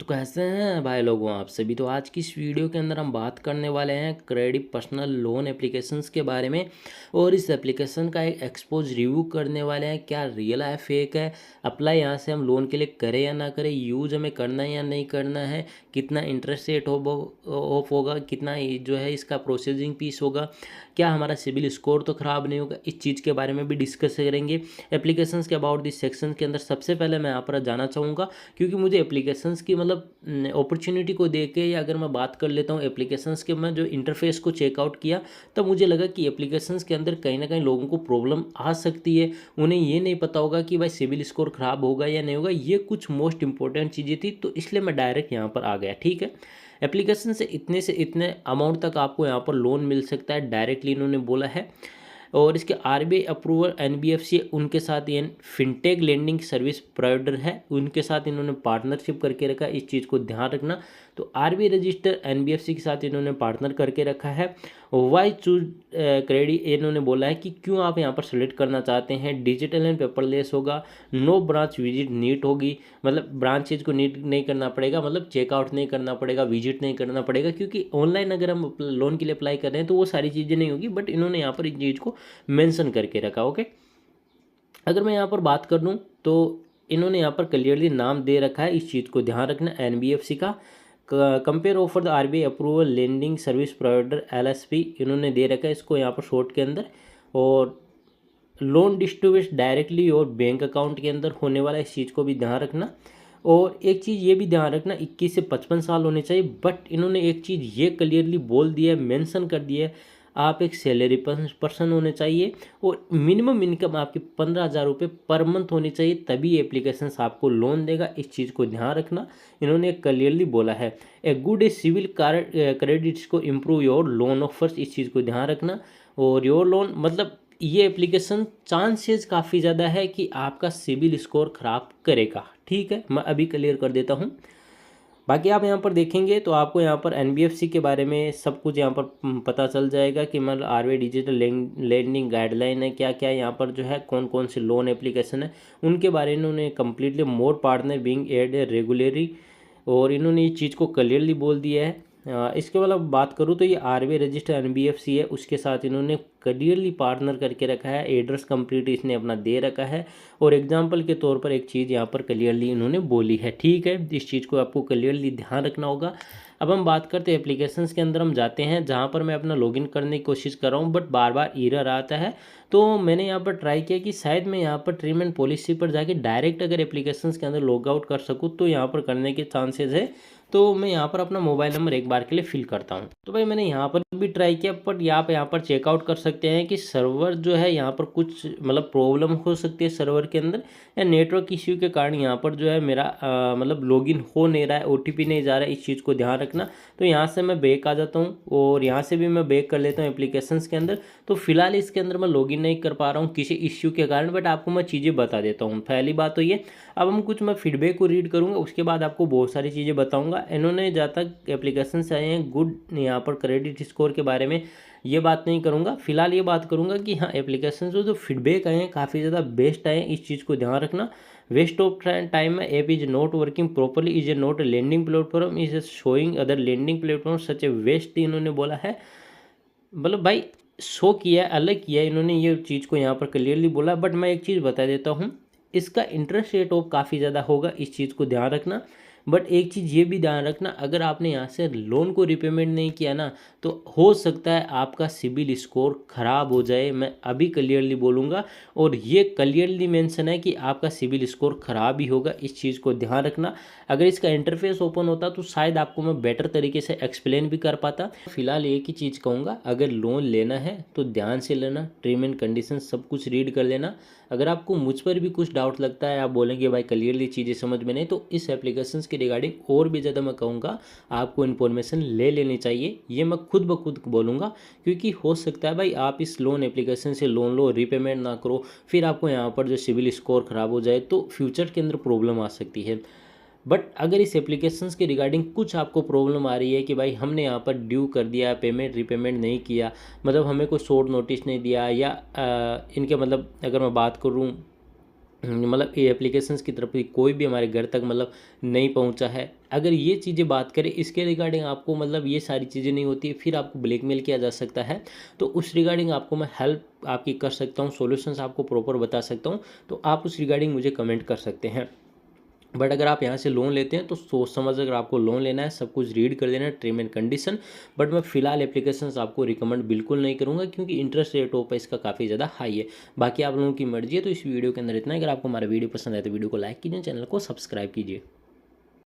तो कैसे हैं भाई लोगों आप सभी। तो आज की इस वीडियो के अंदर हम बात करने वाले हैं क्रेडिट पर्सनल लोन एप्लीकेशंस के बारे में। और इस एप्लीकेशन का एक एक्सपोज रिव्यू करने वाले हैं, क्या रियल है फेक है, अप्लाई यहाँ से हम लोन के लिए करें या ना करें, यूज हमें करना है या नहीं करना है, कितना इंटरेस्ट रेट ऑफ होगा, कितना जो है इसका प्रोसेसिंग फीस होगा, क्या हमारा सिबिल स्कोर तो ख़राब नहीं होगा, इस चीज़ के बारे में भी डिस्कस करेंगे। एप्लीकेशंस के अबाउट दिस सेक्शन के अंदर सबसे पहले मैं यहाँ पर जाना चाहूँगा, क्योंकि मुझे एप्लीकेशंस की मतलब अपॉर्चुनिटी को देख के, या अगर मैं बात कर लेता हूँ एप्लीकेशंस के, मैं जो इंटरफेस को चेकआउट किया तब मुझे लगा कि एप्लीकेशंस के अंदर कहीं ना कहीं लोगों को प्रॉब्लम आ सकती है। उन्हें ये नहीं पता होगा कि भाई सिबिल स्कोर ख़राब होगा या नहीं होगा, ये कुछ मोस्ट इंपॉर्टेंट चीज़ें थी, तो इसलिए मैं डायरेक्ट यहाँ पर आ गया। ठीक है, एप्लीकेशन से इतने अमाउंट तक आपको यहाँ पर लोन मिल सकता है डायरेक्टली, इन्होंने बोला है। और इसके आरबीआई अप्रूवल एनबीएफसी उनके साथ ये फिनटेक लेंडिंग सर्विस प्रोवाइडर है, उनके साथ इन्होंने पार्टनरशिप करके रखा है, इस चीज़ को ध्यान रखना। तो आरबीआई रजिस्टर एनबीएफसी के साथ इन्होंने पार्टनर करके रखा है। वाई चूज क्रेडिट, इन्होंने बोला है कि क्यों आप यहाँ पर सेलेक्ट करना चाहते हैं। डिजिटल एंड पेपरलेस होगा, नो ब्रांच विजिट नीट होगी, मतलब ब्रांचेज को नीट नहीं करना पड़ेगा, मतलब चेकआउट नहीं करना पड़ेगा, विजिट नहीं करना पड़ेगा, क्योंकि ऑनलाइन अगर हम लोन के लिए अप्लाई कर रहे हैं तो वो सारी चीज़ें नहीं होगी, बट इन्होंने यहाँ पर इस चीज़ को मेंशन करके रखा। ओके, अगर मैं यहाँ पर बात कर लूँ तो इन्होंने यहाँ पर क्लियरली नाम दे रखा है, इस चीज़ को ध्यान रखना, एनबीएफसी का। Compare offer the RBI approval lending service provider LSP इन्होंने दे रखा है इसको यहाँ पर शॉर्ट के अंदर। और लोन डिस्ट्रीब्यूट डायरेक्टली और बैंक अकाउंट के अंदर होने वाला, इस चीज़ को भी ध्यान रखना। और एक चीज़ ये भी ध्यान रखना, 21 से 55 साल होने चाहिए, बट इन्होंने एक चीज़ ये क्लियरली बोल दिया है, मेंशन कर दिया है, आप एक सैलरी पर्सन होने चाहिए और मिनिमम इनकम आपकी 15,000 रुपये पर मंथ होनी चाहिए, तभी एप्लीकेशन आपको लोन देगा, इस चीज़ को ध्यान रखना। इन्होंने क्लियरली बोला है a good a civil credits को इम्प्रूव योर लोन ऑफर्स, इस चीज़ को ध्यान रखना। और योर लोन मतलब ये एप्लीकेशन चांसेस काफ़ी ज़्यादा है कि आपका सिबिल स्कोर ख़राब करेगा। ठीक है, मैं अभी क्लियर कर देता हूँ। बाकी आप यहाँ पर देखेंगे तो आपको यहाँ पर एनबीएफसी के बारे में सब कुछ यहाँ पर पता चल जाएगा कि मतलब आरबीआई डिजिटल लेंडिंग गाइडलाइन है, क्या क्या यहाँ पर जो है कौन कौन से लोन एप्लीकेशन है उनके बारे में इन्होंने कम्प्लीटली मोर पार्टनर बीइंग एड रेगुलरी, और इन्होंने ये चीज़ को क्लियरली बोल दिया है। इसके बाद बात करूँ तो ये आरबीआई रजिस्टर एनबीएफसी है, उसके साथ इन्होंने क्लियरली पार्टनर करके रखा है, एड्रेस कंप्लीट इसने अपना दे रखा है। और एग्जांपल के तौर पर एक चीज़ यहाँ पर क्लियरली इन्होंने बोली है। ठीक है, इस चीज़ को आपको क्लियरली ध्यान रखना होगा। अब हम बात करते हैं एप्लीकेशंस के अंदर हम जाते हैं, जहाँ पर मैं अपना लॉगिन करने की कोशिश कर रहा हूँ, बट बार बार एरर आता है। तो मैंने यहाँ पर ट्राई किया कि शायद मैं यहाँ पर ट्रिम एंड पॉलिसी पर जाके डायरेक्ट अगर एप्लीकेशंस के अंदर लॉग आउट कर सकूँ तो यहाँ पर करने के चांसेस है। तो मैं यहाँ पर अपना मोबाइल नंबर एक बार के लिए फिल करता हूँ। तो भाई मैंने यहाँ पर भी ट्राई किया, बट यहाँ पर चेकआउट कर सकते हैं कि सर्वर जो है यहाँ पर कुछ मतलब प्रॉब्लम हो सकती है सर्वर के अंदर, या नेटवर्क इश्यू के कारण यहाँ पर जो है मेरा मतलब लॉगिन हो नहीं रहा है, ओटीपी नहीं जा रहा है, इस चीज़ को ध्यान रखना। तो यहाँ से मैं बैक आ जाता हूँ और यहाँ से भी मैं बैक कर लेता हूँ एप्लीकेशंस के अंदर। तो फिलहाल इसके अंदर मैं लॉगिन नहीं कर पा रहा हूँ किसी इश्यू के कारण, बट आपको मैं चीज़ें बता देता हूँ। पहली बात तो ये, अब हम कुछ मैं फीडबैक को रीड करूँगा, उसके बाद आपको बहुत सारी चीज़ें बताऊँगा। इन्होंने जहाँ तक एप्लीकेशन से आए हैं गुड, यहाँ पर क्रेडिट स्कोर के बारे में ये बात नहीं करूँगा, फिलहाल ये बात करूँगा कि हाँ एप्लीकेशन जो फीडबैक आए हैं काफ़ी ज़्यादा बेस्ट आए हैं, इस चीज़ को ध्यान रखना। वेस्ट ऑफ टाइम में app is not working properly, is a not a landing platform, is showing other landing platform such a waste, इन्होंने बोला है। मतलब भाई शो किया है, अलग किया है इन्होंने, ये चीज़ को यहाँ पर क्लियरली बोला। बट मैं एक चीज़ बता देता हूँ, इसका इंटरेस्ट रेट ऑफ काफ़ी ज़्यादा होगा, इस चीज़ को ध्यान रखना। बट एक चीज़ ये भी ध्यान रखना, अगर आपने यहाँ से लोन को रिपेमेंट नहीं किया ना, तो हो सकता है आपका सिबिल स्कोर ख़राब हो जाए, मैं अभी क्लियरली बोलूँगा। और ये क्लियरली मेंशन है कि आपका सिबिल स्कोर ख़राब ही होगा, इस चीज़ को ध्यान रखना। अगर इसका इंटरफेस ओपन होता तो शायद आपको मैं बेटर तरीके से एक्सप्लेन भी कर पाता। फिलहाल एक ही चीज़ कहूँगा, अगर लोन लेना है तो ध्यान से लेना, टर्म एंड कंडीशन सब कुछ रीड कर लेना। अगर आपको मुझ पर भी कुछ डाउट लगता है, आप बोलेंगे भाई क्लियरली चीज़ें समझ में नहीं, तो इस एप्लीकेशंस के रिगार्डिंग और भी ज़्यादा मैं कहूँगा आपको इन्फॉर्मेशन ले लेनी चाहिए, ये मैं खुद ब खुद बोलूँगा। क्योंकि हो सकता है भाई आप इस लोन एप्लीकेशन से लोन लो, रीपेमेंट ना करो, फिर आपको यहाँ पर जो सिविल स्कोर ख़राब हो जाए तो फ्यूचर के अंदर प्रॉब्लम आ सकती है। बट अगर इस एप्लीकेशंस के रिगार्डिंग कुछ आपको प्रॉब्लम आ रही है कि भाई हमने यहाँ पर ड्यू कर दिया, पेमेंट रिपेमेंट नहीं किया, मतलब हमें कोई शॉर्ट नोटिस नहीं दिया, या इनके मतलब अगर मैं बात करूँ मतलब ये एप्लीकेशंस की तरफ से कोई भी हमारे घर तक मतलब नहीं पहुंचा है। अगर ये चीज़ें बात करें इसके रिगार्डिंग आपको मतलब ये सारी चीज़ें नहीं होती है, फिर आपको ब्लैकमेल किया जा सकता है। तो उस रिगार्डिंग आपको मैं हेल्प आपकी कर सकता हूँ, सॉल्यूशंस आपको प्रॉपर बता सकता हूँ, तो आप उस रिगार्डिंग मुझे कमेंट कर सकते हैं। बट अगर आप यहाँ से लोन लेते हैं तो सोच समझ अगर आपको लोन लेना है, सब कुछ रीड कर लेना है, टर्म एंड कंडीशन। बट मैं फिलहाल एप्लीकेशंस आपको रिकमेंड बिल्कुल नहीं करूँगा, क्योंकि इंटरेस्ट रेट ऑफ इसका काफ़ी ज़्यादा हाई है। बाकी आप लोगों की मर्जी है। तो इस वीडियो के अंदर इतना ही। अगर आपको हमारा वीडियो पसंद आए तो वीडियो को लाइक कीजिए, चैनल को सब्सक्राइब कीजिए।